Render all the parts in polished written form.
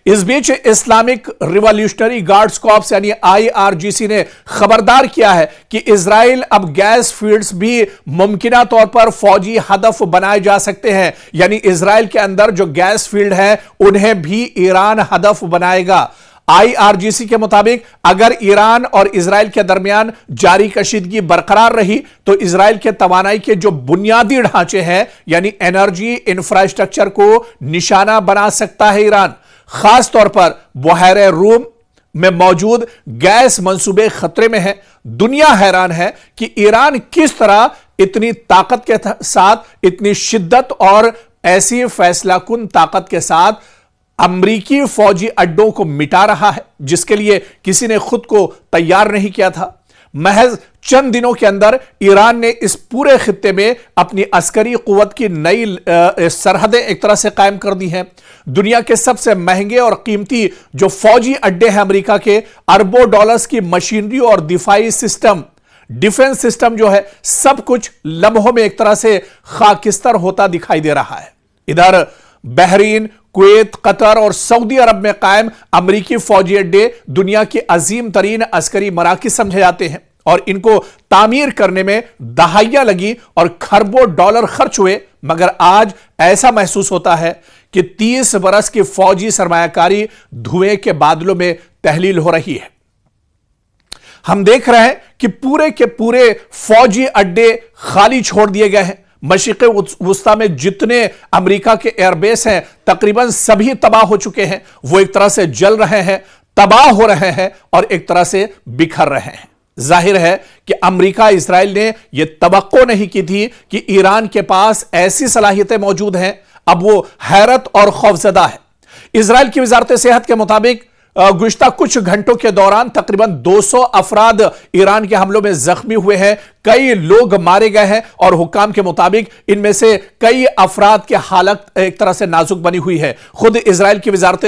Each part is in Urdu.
اس بیچ اسلامک ریولیوشنری گارڈز کارپس یعنی IRGC نے خبردار کیا ہے کہ اسرائیل اب گیس فیلڈز بھی ممکنہ طور پر فوجی ہدف بنائے جا سکتے ہیں، یعنی اسرائیل کے اندر جو گیس فیلڈ ہے انہیں بھی ایران ہدف بنائے گا۔ IRGC کے مطابق اگر ایران اور اسرائیل کے درمیان جاری کشیدگی برقرار رہی تو اسرائیل کے توانائی کے جو بنیادی ڈھانچے ہیں یعنی انرجی انفراسٹرکچر کو نشانہ بنا سکتا ہے ایران۔ خاص طور پر بحیرہ روم میں موجود گیس منصوبے خطرے میں ہیں۔ دنیا حیران ہے کہ ایران کس طرح اتنی طاقت کے ساتھ، اتنی شدت اور ایسی فیصلہ کن طاقت کے ساتھ امریکی فوجی اڈوں کو مٹا رہا ہے جس کے لیے کسی نے خود کو تیار نہیں کیا تھا۔ محض چند دنوں کے اندر ایران نے اس پورے خطے میں اپنی عسکری قوت کی نئی سرحدیں ایک طرح سے قائم کر دی ہیں۔ دنیا کے سب سے مہنگے اور قیمتی جو فوجی اڈے ہیں امریکہ کے، اربوں ڈالرز کی مشینری اور دفاعی سسٹم، ڈیفنس سسٹم جو ہے، سب کچھ لمحوں میں ایک طرح سے خاکستر ہوتا دکھائی دے رہا ہے۔ ادھر بحرین، کویت، قطر اور سعودی عرب میں قائم امریکی فوجی اڈے دنیا کے عظیم ترین عسکری مراکز سمجھے جاتے ہیں اور ان کو تعمیر کرنے میں دہائیاں لگی اور کھربوں ڈالر خرچ ہوئے، مگر آج ایسا محسوس ہوتا ہے کہ 30 برس کی فوجی سرمایہ کاری دھوئیں کے بادلوں میں تحلیل ہو رہی ہے۔ ہم دیکھ رہے ہیں کہ پورے کے پورے فوجی اڈے خالی چھوڑ دیے گئے ہیں۔ مشرق وسطی میں جتنے امریکہ کے ایئر بیس ہیں تقریباً سبھی تباہ ہو چکے ہیں، وہ ایک طرح سے جل رہے ہیں، تباہ ہو رہے ہیں اور ایک طرح سے بکھر رہے ہیں۔ ظاہر ہے کہ امریکہ اسرائیل نے یہ توقع نہیں کی تھی کہ ایران کے پاس ایسی صلاحیتیں موجود ہیں۔ اب وہ حیرت اور خوفزدہ ہے۔ اسرائیل کی وزارت صحت کے مطابق گزشتہ کچھ گھنٹوں کے دوران تقریباً 200 افراد ایران کے حملوں میں زخمی ہوئے ہیں، کئی لوگ مارے گئے ہیں اور حکام کے مطابق ان میں سے کئی افراد کی حالت ایک طرح سے نازک بنی ہوئی ہے۔ خود اسرائیل کی وزارت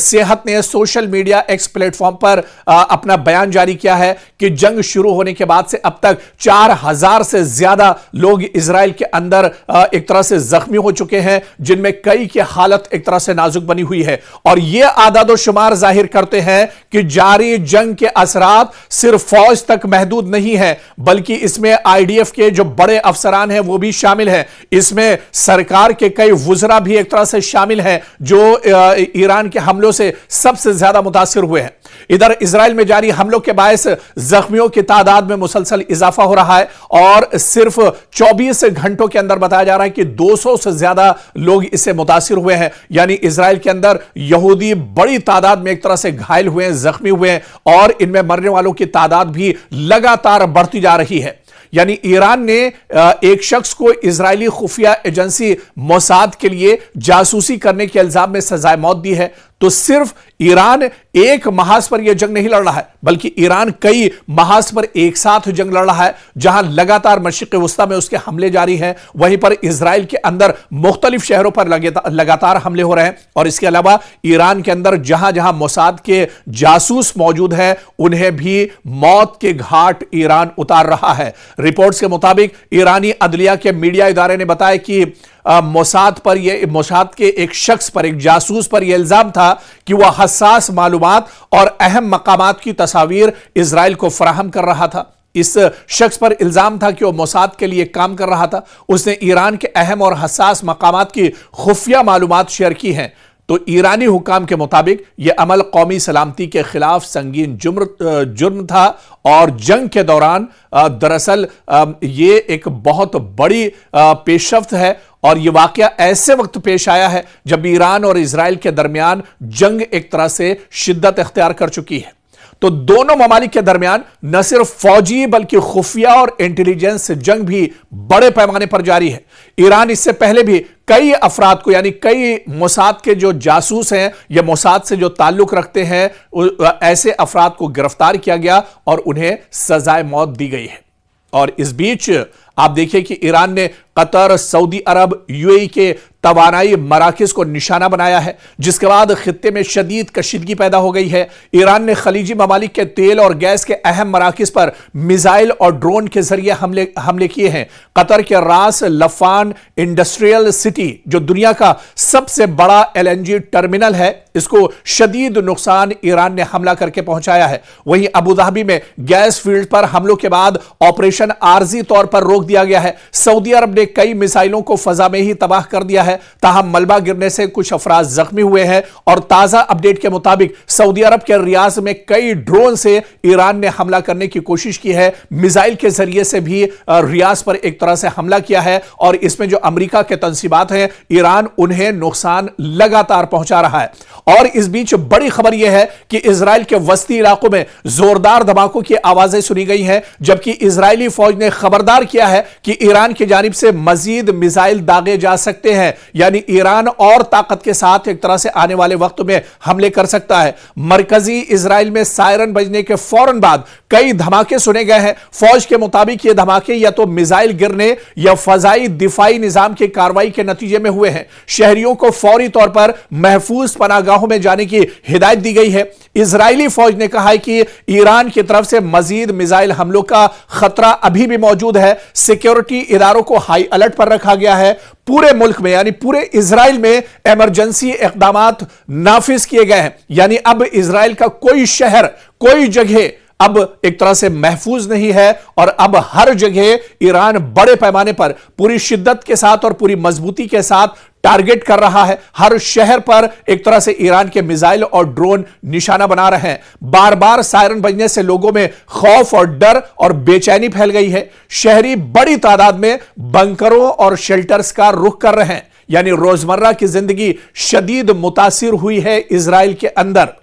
صحت نے social media X platform پر اپنا بیان جاری کیا ہے کہ جنگ شروع ہونے کے بعد سے اب تک 4000 سے زیادہ لوگ اسرائیل کے اندر ایک طرح سے زخمی ہو چکے ہیں، جن میں کئی کی حالت ایک طرح سے نازک بنی ہوئی ہے، اور یہ اعداد و شمار ظاہر کرتے ہیں کہ جاری جنگ کے اثرات صرف فوج تک محدود نہیں ہیں، بلکہ اس میں IDF کے جو بڑے افسران ہیں وہ بھی شامل ہیں۔ اس میں سرکار کے کئی وزراء بھی ایک طرح سے شامل ہیں جو ایران کے حملوں سے سب سے زیادہ متاثر ہوئے ہیں۔ ادھر اسرائیل میں جاری حملوں کے باعث زخمیوں کی تعداد میں مسلسل اضافہ ہو رہا ہے اور صرف 24 گھنٹوں کے اندر بتایا جا رہا ہے کہ 200 سے زیادہ لوگ اس سے متاثر ہوئے ہیں، یعنی اسرائیل کے اندر یہودی بڑی تعداد میں ایک طرح سے گھائل ہوئے ہیں، زخمی ہوئے ہیں، اور ان میں مرنے والوں کی تعداد بھی لگاتار بڑھتی جا رہی ہے۔ یعنی ایران نے ایک شخص کو اسرائیلی خفیہ ایجنسی موساد کے لیے جاسوسی کرنے کے الزام میں سزائے موت دی ہے۔ تو صرف ایران ایک محاذ پر یہ جنگ نہیں لڑ رہا ہے، بلکہ ایران کئی محاذ پر ایک ساتھ جنگ لڑ رہا ہے، جہاں لگاتار مشرق وسطی میں اس کے حملے جاری ہیں، وہیں پر اسرائیل کے اندر مختلف شہروں پر لگاتار حملے ہو رہے ہیں، اور اس کے علاوہ ایران کے اندر جہاں جہاں موساد کے جاسوس موجود ہیں انہیں بھی موت کے گھاٹ ایران اتار رہا ہے۔ رپورٹس کے مطابق ایرانی عدلیہ کے میڈیا ادارے نے بتایا کہ موساد کے ایک شخص پر، ایک جاسوس پر یہ الزام تھا کہ وہ حساس معلومات اور اہم مقامات کی تصاویر اسرائیل کو فراہم کر رہا تھا۔ اس شخص پر الزام تھا کہ وہ موساد کے لیے کام کر رہا تھا، اس نے ایران کے اہم اور حساس مقامات کی خفیہ معلومات شیئر کی ہیں۔ تو ایرانی حکام کے مطابق یہ عمل قومی سلامتی کے خلاف سنگین جرم تھا، اور جنگ کے دوران دراصل یہ ایک بہت بڑی پیش رفت ہے، اور یہ واقعہ ایسے وقت پیش آیا ہے جب ایران اور اسرائیل کے درمیان جنگ ایک طرح سے شدت اختیار کر چکی ہے۔ تو دونوں ممالک کے درمیان نہ صرف فوجی بلکہ خفیہ اور انٹیلیجنس جنگ بھی بڑے پیمانے پر جاری ہے۔ ایران اس سے پہلے بھی کئی افراد کو، یعنی کئی موساد کے جو جاسوس ہیں یا موساد سے جو تعلق رکھتے ہیں، ایسے افراد کو گرفتار کیا گیا اور انہیں سزائے موت دی گئی ہے۔ اور اس بیچ آپ دیکھیں کہ ایران نے قطر، سعودی عرب، UAE کے توانائی مراکز کو نشانہ بنایا ہے، جس کے بعد خطے میں شدید کشیدگی پیدا ہو گئی ہے۔ ایران نے خلیجی ممالک کے تیل اور گیس کے اہم مراکز پر میزائل اور ڈرون کے ذریعے حملے کیے ہیں۔ قطر کے راس لفان انڈسٹریل سٹی، جو دنیا کا سب سے بڑا LNG ٹرمینل ہے، اس کو شدید نقصان ایران نے حملہ کر کے پہنچایا ہے۔ وہیں ابوظہبی میں گیس فیلڈ پر حملوں کے بعد آپریشن عارضی طور پر روک دیا گیا ہے۔ سعودی عرب نے کئی میزائلوں کو فضا میں ہی تباہ کر دیا ہے، تاہم ملبہ گرنے سے کچھ افراد زخمی ہوئے ہیں، اور تازہ اپڈیٹ کے مطابق سعودی عرب کے ریاض میں کئی ڈرون سے ایران نے حملہ کرنے کی کوشش کی ہے۔ میزائل کے ذریعے سے بھی ریاض پر ایک طرح سے حملہ کیا ہے، اور اس میں جو امریکہ کے تنصیبات ہیں، ایران انہیں نقصان لگاتار پہنچا رہا ہے۔ اور اس بیچ بڑی خبر یہ ہے کہ اسرائیل کے وسطی علاقوں میں زوردار دھماکوں کی آوازیں سنی گئی ہیں، جبکہ اسرائیلی فوج نے خبردار کیا ہے کہ ایران کی جانب سے مزید میزائل داغے جا سکتے ہیں، یعنی ایران اور طاقت کے ساتھ ایک طرح سے آنے والے وقت میں حملے کر سکتا ہے۔ مرکزی اسرائیل میں سائرن بجنے کے فوراً بعد کئی دھماکے سنے گئے ہیں۔ فوج کے مطابق یہ دھماکے یا تو میزائل گرنے یا فضائی دفاعی نظام کی کارروائی کے نتیجے میں ہوئے ہیں۔ شہریوں کو فوری طور پر محفوظ پناہ گاہوں میں جانے کی ہدایت دی گئی ہے۔ اسرائیلی فوج نے کہا ہے کہ ایران کی طرف سے مزید میزائل حملوں کا خطرہ ابھی بھی موجود ہے۔ سیکیورٹی اداروں کو ہائی الرٹ پر رکھا گیا ہے۔ پورے ملک میں یعنی پورے اسرائیل میں ایمرجنسی اقدامات نافذ کیے گئے ہیں، یعنی اب اسرائیل کا کوئی شہر، کوئی جگہ اب ایک طرح سے محفوظ نہیں ہے، اور اب ہر جگہ ایران بڑے پیمانے پر پوری شدت کے ساتھ اور پوری مضبوطی کے ساتھ ٹارگٹ کر رہا ہے۔ ہر شہر پر ایک طرح سے ایران کے میزائل اور ڈرون نشانہ بنا رہے ہیں۔ بار بار سائرن بجنے سے لوگوں میں خوف اور ڈر اور بے چینی پھیل گئی ہے۔ شہری بڑی تعداد میں بنکروں اور شیلٹرز کا رخ کر رہے ہیں، یعنی روزمرہ کی زندگی شدید متاثر ہوئی ہے اسرائیل کے اندر۔